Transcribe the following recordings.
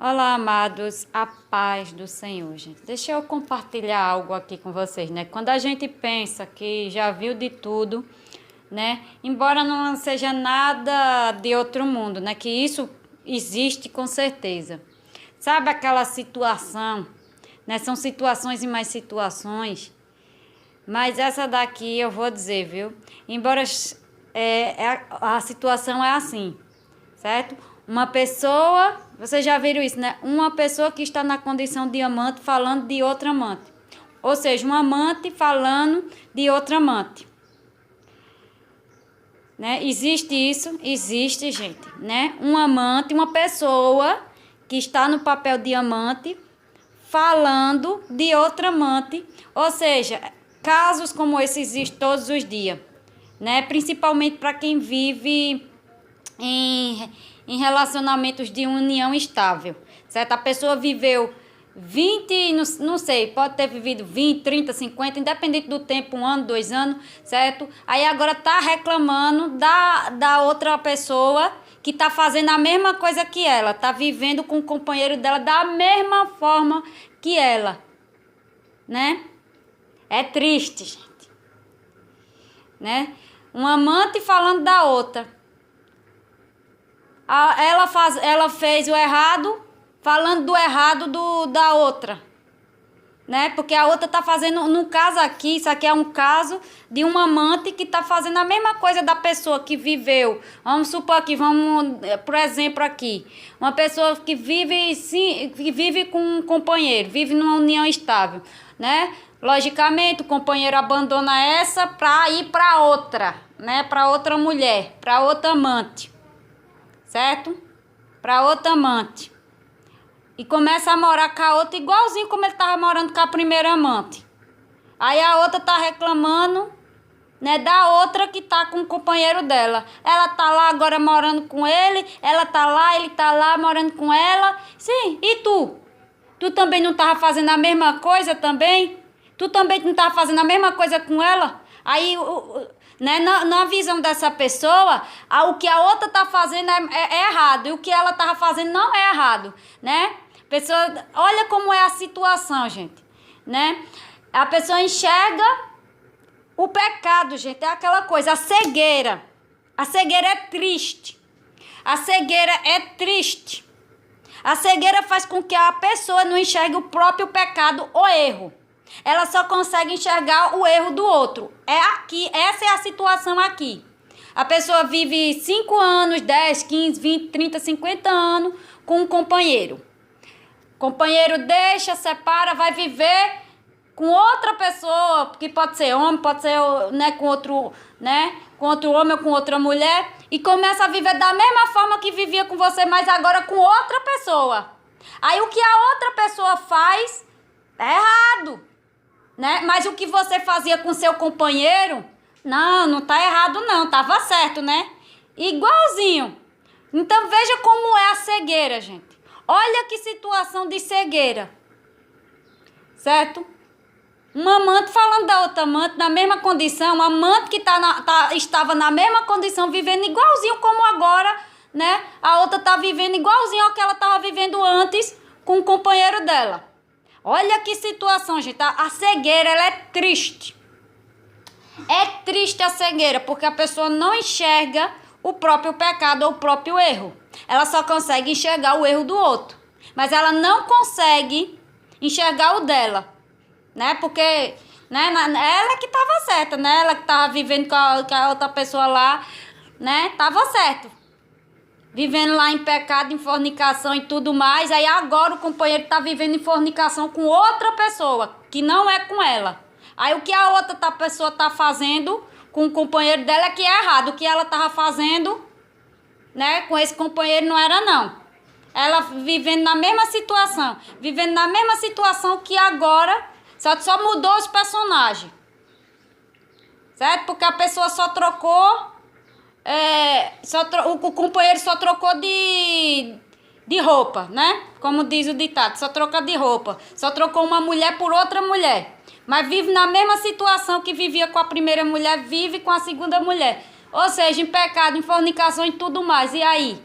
Olá, amados, a paz do Senhor, gente. Deixa eu compartilhar algo aqui com vocês, né? Quando a gente pensa que já viu de tudo, né? Embora não seja nada de outro mundo, né? Que isso existe com certeza. Sabe aquela situação, né? São situações e mais situações, mas essa daqui eu vou dizer, viu? Embora a situação é assim, certo? Uma pessoa, vocês já viram isso, né? Uma pessoa que está na condição de amante falando de outra amante. Ou seja, um amante falando de outra amante. Né? Existe isso? Existe, gente, né? Um amante, uma pessoa que está no papel de amante falando de outra amante. Ou seja, casos como esse existem todos os dias, né? Principalmente para quem vive em relacionamentos de união estável, certo? A pessoa viveu 20, não sei, pode ter vivido 20, 30, 50, independente do tempo, 1 ano, 2 anos, certo? Aí agora tá reclamando da outra pessoa que tá fazendo a mesma coisa que ela, tá vivendo com o companheiro dela da mesma forma que ela, né? É triste, gente, né? Um amante falando da outra. Ela fez o errado, falando do errado da outra, né? Porque a outra tá fazendo, no caso aqui, isso aqui é um caso de um amante que tá fazendo a mesma coisa da pessoa que viveu. Vamos supor aqui, por exemplo aqui, uma pessoa que vive, sim, que vive com um companheiro, vive numa união estável, né? Logicamente, o companheiro abandona essa para ir para outra, né? Para outra mulher, para outra amante. Certo? Para outra amante. E começa a morar com a outra igualzinho como ele estava morando com a primeira amante. Aí a outra tá reclamando, né, da outra que tá com o companheiro dela. Ela tá lá agora morando com ele, ela tá lá, ele tá lá morando com ela. Sim, e tu? Tu também não tava fazendo a mesma coisa também? Tu também não tava fazendo a mesma coisa com ela? Aí, né, na visão dessa pessoa, o que a outra tá fazendo é errado, e o que ela tava fazendo não é errado, né? Pessoa, olha como é a situação, gente, né? A pessoa enxerga o pecado, gente, é aquela coisa, a cegueira. A cegueira é triste. A cegueira é triste. A cegueira faz com que a pessoa não enxergue o próprio pecado ou erro. Ela só consegue enxergar o erro do outro. É aqui, essa é a situação aqui. A pessoa vive 5 anos, 10, 15, 20, 30, 50 anos com um companheiro. O companheiro deixa, separa, vai viver com outra pessoa, que pode ser homem, pode ser, né, com outro homem ou com outra mulher, e começa a viver da mesma forma que vivia com você, mas agora com outra pessoa. Aí o que a outra pessoa faz é errado. Né? Mas o que você fazia com seu companheiro, não tá errado não, tava certo, né? Igualzinho. Então veja como é a cegueira, gente. Olha que situação de cegueira. Certo? Um amante falando da outra amante na mesma condição, um amante que estava na mesma condição, vivendo igualzinho como agora, né? A outra tá vivendo igualzinho ao que ela estava vivendo antes com o companheiro dela. Olha que situação, gente. A cegueira, ela é triste. É triste a cegueira, porque a pessoa não enxerga o próprio pecado ou o próprio erro. Ela só consegue enxergar o erro do outro. Mas ela não consegue enxergar o dela, né? Porque, né, ela que estava certa, né? Ela que estava vivendo com a outra pessoa lá, né? Tava certo. Vivendo lá em pecado, em fornicação e tudo mais. Aí agora o companheiro tá vivendo em fornicação com outra pessoa, que não é com ela. Aí o que a outra pessoa tá fazendo com o companheiro dela é que é errado. O que ela tava fazendo, né, com esse companheiro não era não. Ela vivendo na mesma situação. Vivendo na mesma situação que agora, só mudou os personagens. Certo? Porque a pessoa só trocou... o companheiro só trocou de roupa, né? Como diz o ditado, só troca de roupa. Só trocou uma mulher por outra mulher. Mas vive na mesma situação que vivia com a primeira mulher, vive com a segunda mulher. Ou seja, em pecado, em fornicação e tudo mais. E aí?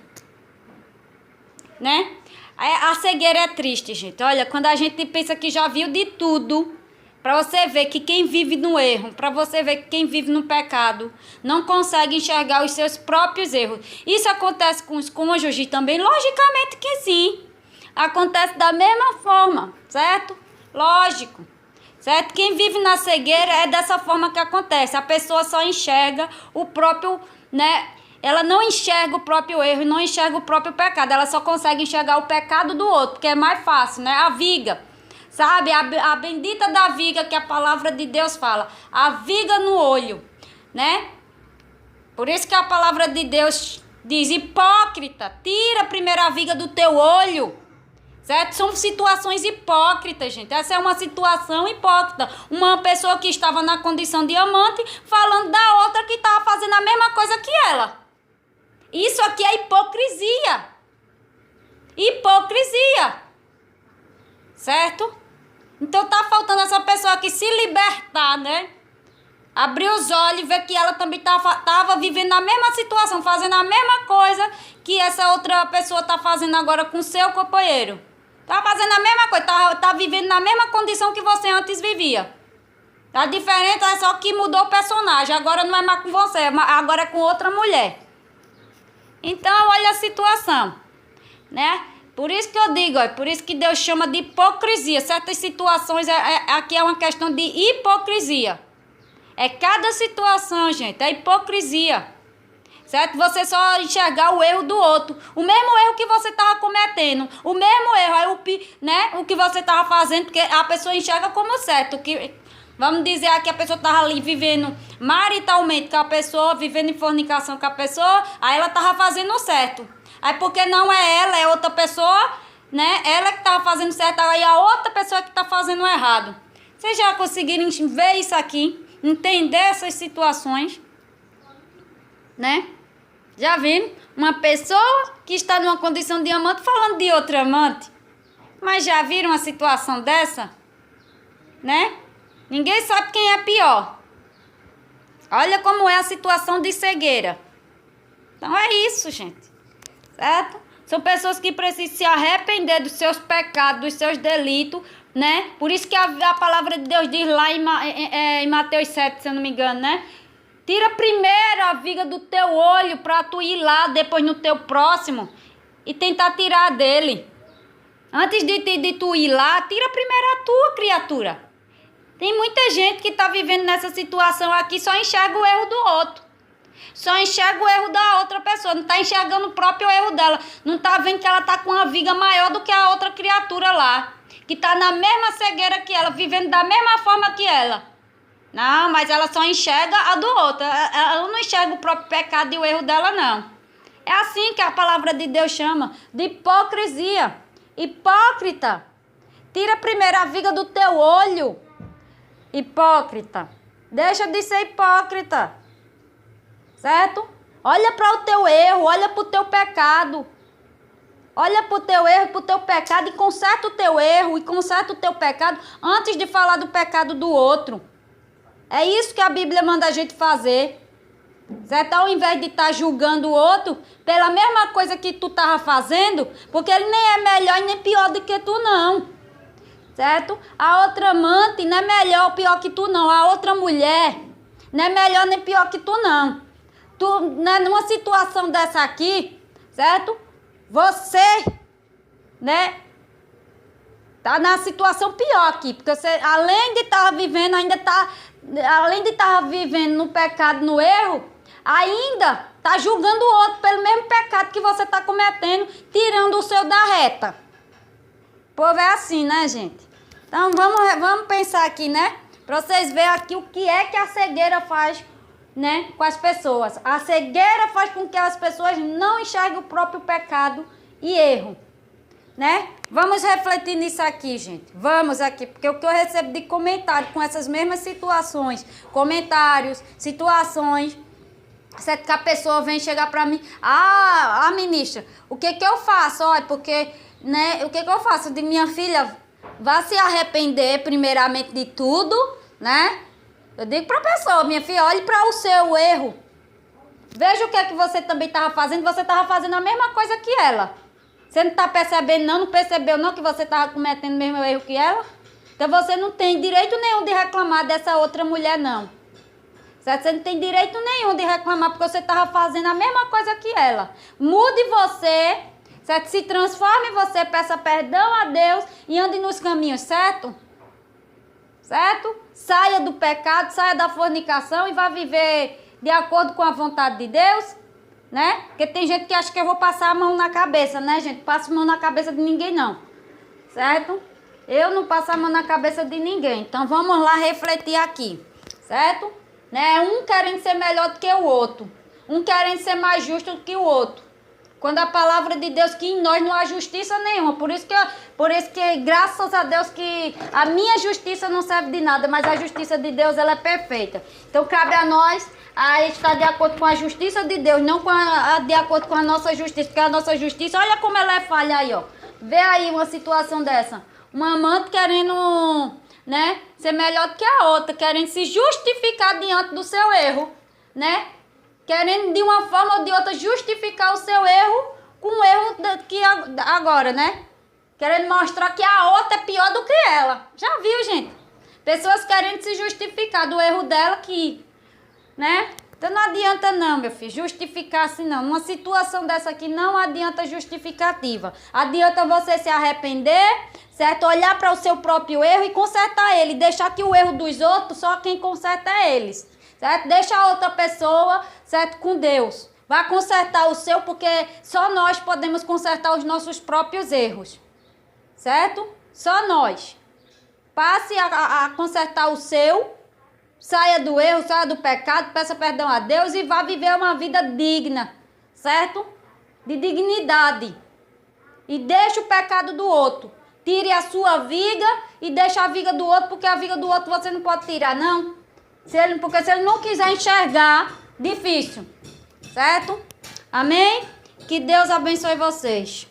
Né? A cegueira é triste, gente. Olha, quando a gente pensa que já viu de tudo, para você ver que quem vive no erro, para você ver que quem vive no pecado, não consegue enxergar os seus próprios erros. Isso acontece com os cônjuges também? Logicamente que sim. Acontece da mesma forma, certo? Lógico. Certo? Quem vive na cegueira é dessa forma que acontece. A pessoa só enxerga o próprio, né? Ela não enxerga o próprio erro e não enxerga o próprio pecado. Ela só consegue enxergar o pecado do outro, porque é mais fácil, né? A viga, sabe? A bendita da viga que a palavra de Deus fala. A viga no olho, né? Por isso que a palavra de Deus diz: hipócrita, tira a primeira viga do teu olho. Certo? São situações hipócritas, gente. Essa é uma situação hipócrita. Uma pessoa que estava na condição de amante falando da outra que estava fazendo a mesma coisa que ela. Isso aqui é hipocrisia. Hipocrisia. Certo? Então tá faltando essa pessoa aqui se libertar, né? Abrir os olhos e ver que ela também estava vivendo a mesma situação, fazendo a mesma coisa que essa outra pessoa está fazendo agora com seu companheiro. Tá fazendo a mesma coisa, tá vivendo na mesma condição que você antes vivia. A diferença é só que mudou o personagem. Agora não é mais com você, agora é com outra mulher. Então, olha a situação, né? Por isso que eu digo, por isso que Deus chama de hipocrisia. Certas situações, aqui é uma questão de hipocrisia. É cada situação, gente, é hipocrisia. Certo? Você só enxergar o erro do outro. O mesmo erro que você estava cometendo. O mesmo erro. Aí né? O que você estava fazendo. Porque a pessoa enxerga como certo. Vamos dizer que a pessoa estava ali vivendo maritalmente com a pessoa. Vivendo em fornicação com a pessoa. Aí ela estava fazendo certo. Aí porque não é ela, é outra pessoa. Né? Ela que estava fazendo certo. Aí a outra pessoa que está fazendo errado. Vocês já conseguiram ver isso aqui? Entender essas situações? Né? Já viram? Uma pessoa que está numa condição de amante falando de outro amante. Mas já viram uma situação dessa? Né? Ninguém sabe quem é pior. Olha como é a situação de cegueira. Então é isso, gente. Certo? São pessoas que precisam se arrepender dos seus pecados, dos seus delitos, né? Por isso que a palavra de Deus diz lá em Mateus 7, se eu não me engano, né? Tira primeiro a viga do teu olho para tu ir lá depois no teu próximo e tentar tirar dele. Antes de tu ir lá, tira primeiro a tua criatura. Tem muita gente que está vivendo nessa situação aqui, só enxerga o erro do outro. Só enxerga o erro da outra pessoa, não está enxergando o próprio erro dela. Não está vendo que ela está com uma viga maior do que a outra criatura lá. Que está na mesma cegueira que ela, vivendo da mesma forma que ela. Não, mas ela só enxerga a do outro. Ela não enxerga o próprio pecado e o erro dela, não. É assim que a palavra de Deus chama, de hipocrisia. Hipócrita. Tira primeiro a viga do teu olho. Hipócrita. Deixa de ser hipócrita. Certo? Olha para o teu erro, olha para o teu pecado. Olha para o teu erro, para o teu pecado e conserta o teu erro e conserta o teu pecado antes de falar do pecado do outro. É isso que a Bíblia manda a gente fazer. Certo? Ao invés de estar julgando o outro pela mesma coisa que tu estava fazendo, porque ele nem é melhor e nem pior do que tu, não. Certo? A outra amante não é melhor ou pior que tu, não. A outra mulher não é melhor nem pior que tu, não. Tu, né, numa situação dessa aqui, certo? Você, né, tá na situação pior aqui, porque você, além de estar vivendo, além de estar vivendo no pecado, no erro, ainda tá julgando o outro pelo mesmo pecado que você tá cometendo, tirando o seu da reta. O povo é assim, né, gente? Então vamos pensar aqui, né? Para vocês verem aqui o que é que a cegueira faz, né, com as pessoas. A cegueira faz com que as pessoas não enxerguem o próprio pecado e erro, né? Vamos refletir nisso aqui, gente. Vamos aqui, porque o que eu recebo de comentário com essas mesmas situações, comentários, situações, certo? Que a pessoa vem chegar para mim, ministra, o que que eu faço? Olha, porque, né, o que que eu faço? De minha filha, vá se arrepender primeiramente de tudo, né? Eu digo para a pessoa, minha filha, olhe para o seu erro. Veja o que é que você também estava fazendo. Você estava fazendo a mesma coisa que ela. Você não está percebendo não percebeu não que você estava cometendo o mesmo erro que ela? Então você não tem direito nenhum de reclamar dessa outra mulher não. Certo? Você não tem direito nenhum de reclamar porque você estava fazendo a mesma coisa que ela. Mude você, certo? Se transforme você, peça perdão a Deus e ande nos caminhos, certo? Certo? Saia do pecado, saia da fornicação e vá viver de acordo com a vontade de Deus, né? Porque tem gente que acha que eu vou passar a mão na cabeça, né, gente? Passo a mão na cabeça de ninguém, não. Certo? Eu não passo a mão na cabeça de ninguém. Então, vamos lá refletir aqui, certo? Né? Um querendo ser melhor do que o outro. Um querendo ser mais justo do que o outro. Quando a palavra de Deus que em nós não há justiça nenhuma. Por isso que graças a Deus que a minha justiça não serve de nada, mas a justiça de Deus ela é perfeita. Então cabe a nós a estar de acordo com a justiça de Deus, não de acordo com a nossa justiça. Porque a nossa justiça, olha como ela é falha aí, ó. Vê aí uma situação dessa. Uma amante querendo, né, ser melhor do que a outra, querendo se justificar diante do seu erro, né? Querendo de uma forma ou de outra justificar o seu erro com o erro que agora, né? Querendo mostrar que a outra é pior do que ela. Já viu, gente? Pessoas querendo se justificar do erro dela que, né? Então não adianta não, meu filho, justificar assim não. Numa situação dessa aqui não adianta justificativa. Adianta você se arrepender, certo? Olhar para o seu próprio erro e consertar ele. Deixar que o erro dos outros, só quem conserta é eles. Certo? Deixa a outra pessoa, certo? Com Deus. Vai consertar o seu, porque só nós podemos consertar os nossos próprios erros. Certo? Só nós. Passe a consertar o seu, saia do erro, saia do pecado, peça perdão a Deus e vá viver uma vida digna. Certo? De dignidade. E deixe o pecado do outro. Tire a sua viga e deixe a viga do outro, porque a viga do outro você não pode tirar, não. Porque se ele não quiser enxergar, difícil. Certo? Amém? Que Deus abençoe vocês.